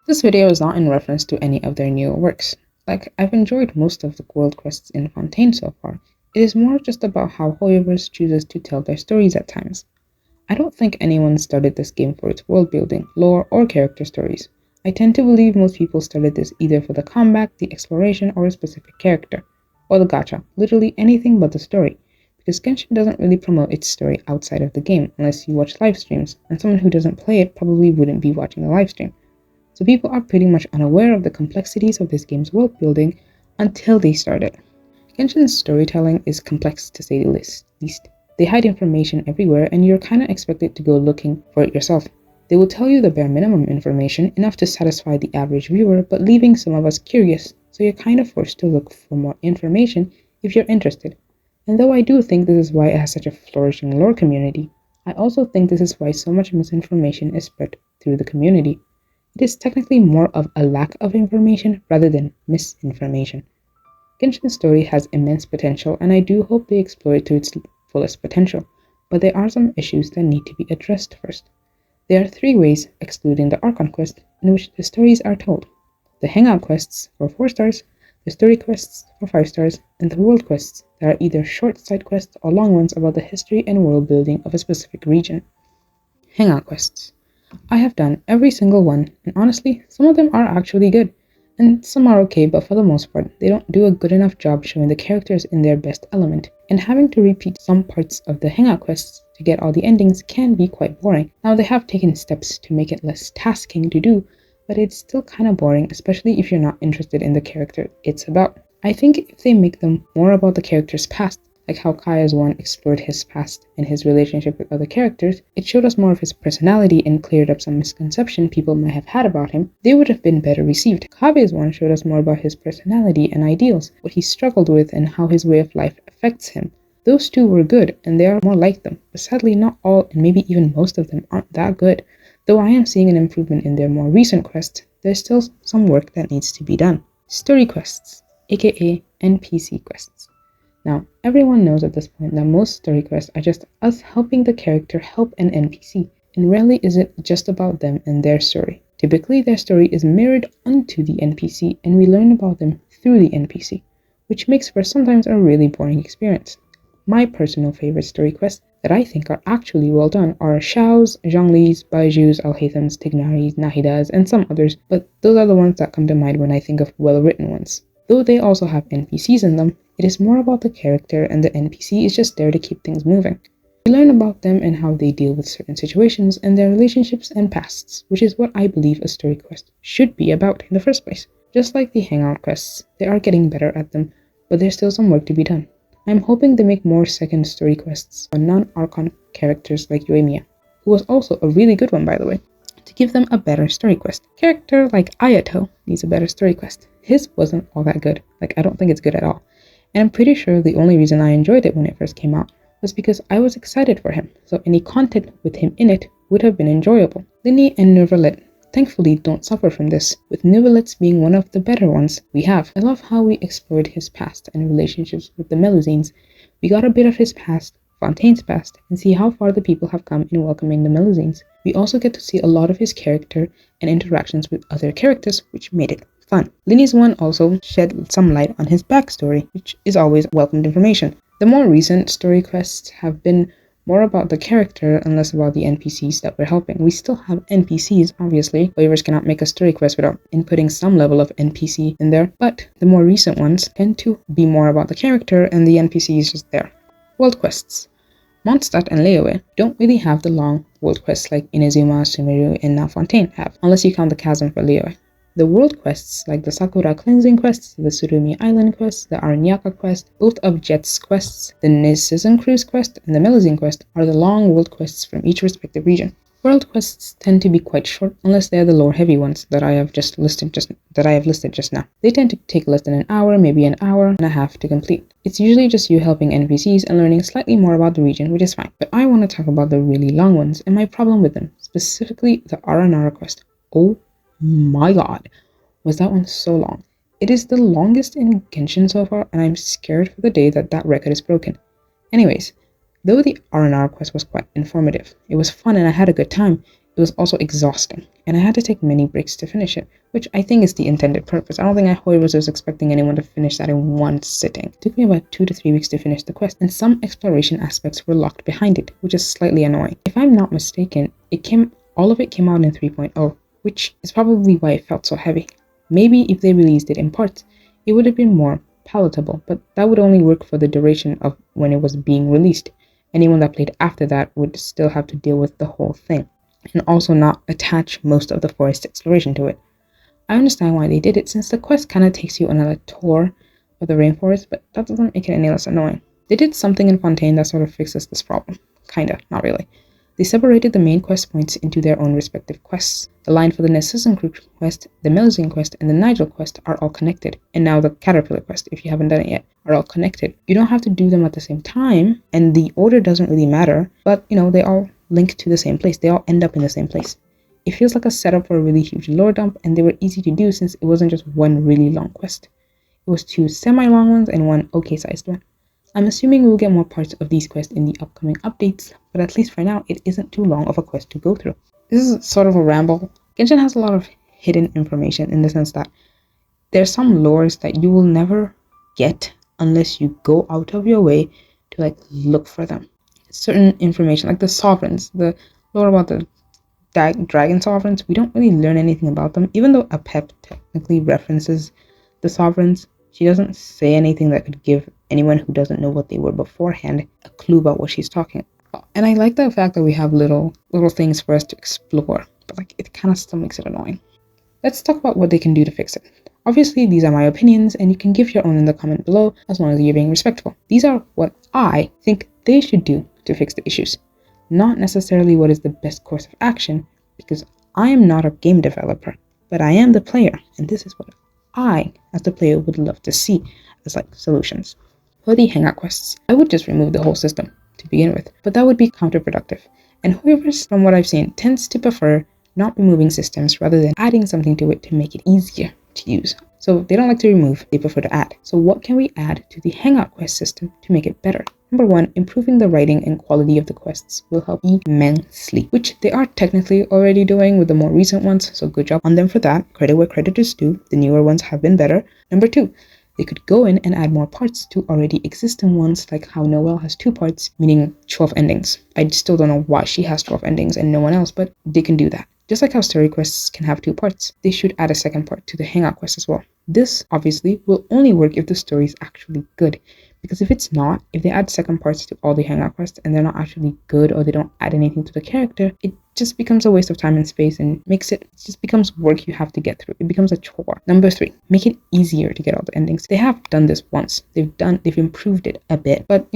This video is not in reference to any of their newer works. Like, I've enjoyed most of the world quests in Fontaine so far. It is more just about how Hoyoverse chooses to tell their stories at times. I don't think anyone started this game for its world building, lore, or character stories. I tend to believe most people started this either for the combat, the exploration, or a specific character, or the gacha, literally anything but the story, because Genshin doesn't really promote its story outside of the game unless you watch live streams, and someone who doesn't play it probably wouldn't be watching the live stream. So people are pretty much unaware of the complexities of this game's world building until they start it. Genshin's storytelling is complex to say the least. They hide information everywhere and you're kinda expected to go looking for it yourself. They will tell you the bare minimum information, enough to satisfy the average viewer, but leaving some of us curious, so you're kinda forced to look for more information if you're interested. And though I do think this is why it has such a flourishing lore community, I also think this is why so much misinformation is spread through the community. It is technically more of a lack of information rather than misinformation. Genshin's story has immense potential and I do hope they explore it to its fullest potential, but there are some issues that need to be addressed first. There are 3 ways, excluding the Archon quest, in which the stories are told. The Hangout quests for 4 stars, the Story quests for 5 stars, and the World quests that are either short side quests or long ones about the history and world building of a specific region. Hangout quests. I have done every single one, and honestly, some of them are actually good, and some are okay, but for the most part, they don't do a good enough job showing the characters in their best element, and having to repeat some parts of the Hangout quests to get all the endings can be quite boring. Now, they have taken steps to make it less tasking to do, but it's still kinda boring, especially if you're not interested in the character it's about. I think if they make them more about the character's past, like how Kaya's one explored his past and his relationship with other characters, it showed us more of his personality and cleared up some misconception people might have had about him, they would have been better received. Kabe's one showed us more about his personality and ideals, what he struggled with and how his way of life affects him. Those 2 were good, and they are more like them, but sadly not all and maybe even most of them aren't that good. Though I am seeing an improvement in their more recent quests, there's still some work that needs to be done. Story quests, aka NPC quests. Now, everyone knows at this point that most story quests are just us helping the character help an NPC, and rarely is it just about them and their story. Typically, their story is mirrored onto the NPC, and we learn about them through the NPC, which makes for sometimes a really boring experience. My personal favorite story quests that I think are actually well done are Xiao's, Zhongli's, Baiju's, Alhaitham's, Tignari's, Nahida's, and some others, but those are the ones that come to mind when I think of well-written ones. Though they also have NPCs in them, it is more about the character and the NPC is just there to keep things moving. We learn about them and how they deal with certain situations and their relationships and pasts, which is what I believe a story quest should be about in the first place. Just like the Hangout quests, they are getting better at them, but there's still some work to be done. I'm hoping they make more second story quests on non-Archon characters like Yoimiya, who was also a really good one by the way, to give them a better story quest. Character like Ayato needs a better story quest. His wasn't all that good, like I don't think it's good at all. And I'm pretty sure the only reason I enjoyed it when it first came out was because I was excited for him, so any content with him in it would have been enjoyable. Lini and Neuvillette thankfully don't suffer from this, with Neuvillette's being one of the better ones we have. I love how we explored his past and relationships with the Melusines. We got a bit of his past, Fontaine's past, and see how far the people have come in welcoming the Melusines. We also get to see a lot of his character and interactions with other characters, which made it fun. Lini's one also shed some light on his backstory, which is always welcomed information. The more recent story quests have been more about the character and less about the NPCs that we're helping. We still have NPCs, obviously. Hoyoverse cannot make a story quest without inputting some level of NPC in there, but the more recent ones tend to be more about the character and the NPC is just there. World quests. Mondstadt and Liyue don't really have the long world quests like Inazuma, Sumeru, and now Fontaine have, unless you count the chasm for Liyue. The world quests, like the Sakura cleansing quests, the Surumi island quest, the Aranyaka quest, both of Jet's quests, the Niz season cruise quest, and the Melusine quest are the long world quests from each respective region. World quests tend to be quite short unless they are the lore heavy ones that I have listed just now. They tend to take less than an hour, maybe an hour and a half to complete. It's usually just you helping NPCs and learning slightly more about the region, which is fine. But I want to talk about the really long ones and my problem with them, specifically the Aranara quest. Oh my god, was that one so long. It is the longest in Genshin so far, and I'm scared for the day that that record is broken. Anyways, though the R&R quest was quite informative, it was fun and I had a good time, it was also exhausting, and I had to take many breaks to finish it, which I think is the intended purpose. I don't think Hoyoverse was expecting anyone to finish that in one sitting. It took me about 2 to 3 weeks to finish the quest, and some exploration aspects were locked behind it, which is slightly annoying. If I'm not mistaken, all of it came out in 3.0, which is probably why it felt so heavy. Maybe if they released it in parts, it would have been more palatable, but that would only work for the duration of when it was being released. Anyone that played after that would still have to deal with the whole thing, and also not attach most of the forest exploration to it. I understand why they did it, since the quest kinda takes you on a tour of the rainforest, but that doesn't make it any less annoying. They did something in Fontaine that sort of fixes this problem. Kinda, not really. They separated the main quest points into their own respective quests. The line for the Narcissan quest, the Melusine quest, and the Nigel quest are all connected, and now the Caterpillar quest, if you haven't done it yet, are all connected. You don't have to do them at the same time, and the order doesn't really matter, but they all link to the same place. They all end up in the same place. It feels like a setup for a really huge lore dump, and they were easy to do since it wasn't just one really long quest. It was 2 semi-long ones and 1 okay-sized one. I'm assuming we'll get more parts of these quests in the upcoming updates, but at least for now, it isn't too long of a quest to go through. This is sort of a ramble. Genshin has a lot of hidden information in the sense that there's some lores that you will never get unless you go out of your way to look for them. Certain information, like the sovereigns, the lore about the dragon sovereigns, we don't really learn anything about them. Even though Apep technically references the sovereigns, she doesn't say anything that could give anyone who doesn't know what they were beforehand a clue about what she's talking about. And I like the fact that we have little things for us to explore, but it kind of still makes it annoying. Let's talk about what they can do to fix it. Obviously, these are my opinions, and you can give your own in the comment below as long as you're being respectful. These are what I think they should do to fix the issues, not necessarily what is the best course of action, because I am not a game developer, but I am the player, and this is what I, as the player, would love to see as solutions. For the hangout quests, I would just remove the whole system to begin with, but that would be counterproductive. And Hoyoverse, from what I've seen, tends to prefer not removing systems rather than adding something to it to make it easier to use. So they don't like to remove, they prefer to add. So what can we add to the hangout quest system to make it better? Number 1, improving the writing and quality of the quests will help immensely, which they are technically already doing with the more recent ones, so good job on them for that. Credit where credit is due, the newer ones have been better. Number 2, they could go in and add more parts to already existing ones, like how Noelle has 2 parts, meaning 12 endings. I still don't know why she has 12 endings and no one else, but they can do that. Just like how story quests can have 2 parts, they should add a second part to the hangout quest as well. This, obviously, will only work if the story is actually good. Because if it's not, if they add second parts to all the hangout quests and they're not actually good, or they don't add anything to the character, it just becomes a waste of time and space, and it just becomes work you have to get through. It becomes a chore. Number 3, make it easier to get all the endings. They have done this once. They've improved it a bit, but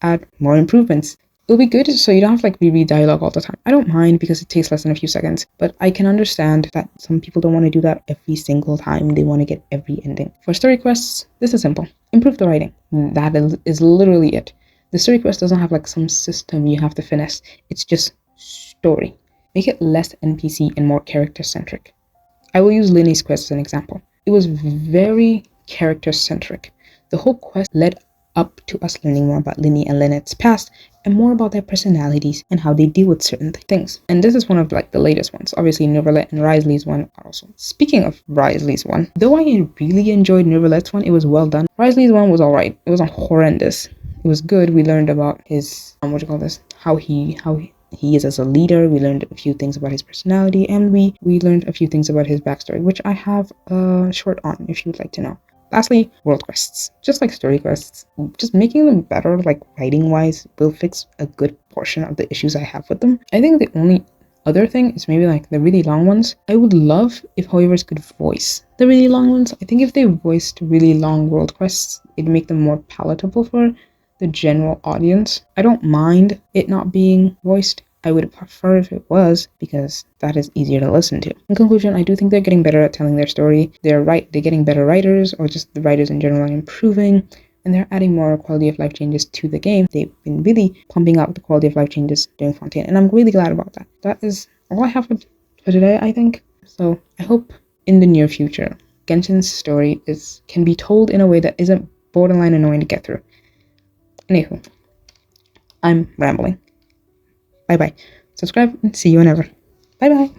add more improvements. It'll be good so you don't have to reread dialogue all the time. I don't mind because it takes less than a few seconds, but I can understand that some people don't want to do that every single time they want to get every ending. For story quests, this is simple. Improve the writing. That is literally it. The story quest doesn't have some system you have to finesse. It's just story. Make it less NPC and more character-centric. I will use Linny's quest as an example. It was very character-centric. The whole quest led up to us learning more about Linny and Lynette's past, and more about their personalities and how they deal with certain things. And this is one of the latest ones. Obviously, Neuvillette and Risley's one are also. Speaking of Risley's one, though I really enjoyed Neuvillette's one, it was well done. Risley's one was alright. It wasn't horrendous. It was good. We learned about his how he is as a leader. We learned a few things about his personality, and we learned a few things about his backstory, which I have a short on if you would like to know. Lastly, world quests. Just like story quests, just making them better, writing-wise, will fix a good portion of the issues I have with them. I think the only other thing is maybe the really long ones. I would love if Hoyoverse could voice the really long ones. I think if they voiced really long world quests, it'd make them more palatable for the general audience. I don't mind it not being voiced. I would prefer if it was, because that is easier to listen to. In conclusion, I do think they're getting better at telling their story. They're getting better writers, or just the writers in general are improving, and they're adding more quality of life changes to the game. They've been really pumping out the quality of life changes during Fontaine, and I'm really glad about that. That is all I have for today, I think. So I hope in the near future, Genshin's story can be told in a way that isn't borderline annoying to get through. Anywho, I'm rambling. Bye bye. Subscribe and see you whenever. Bye bye.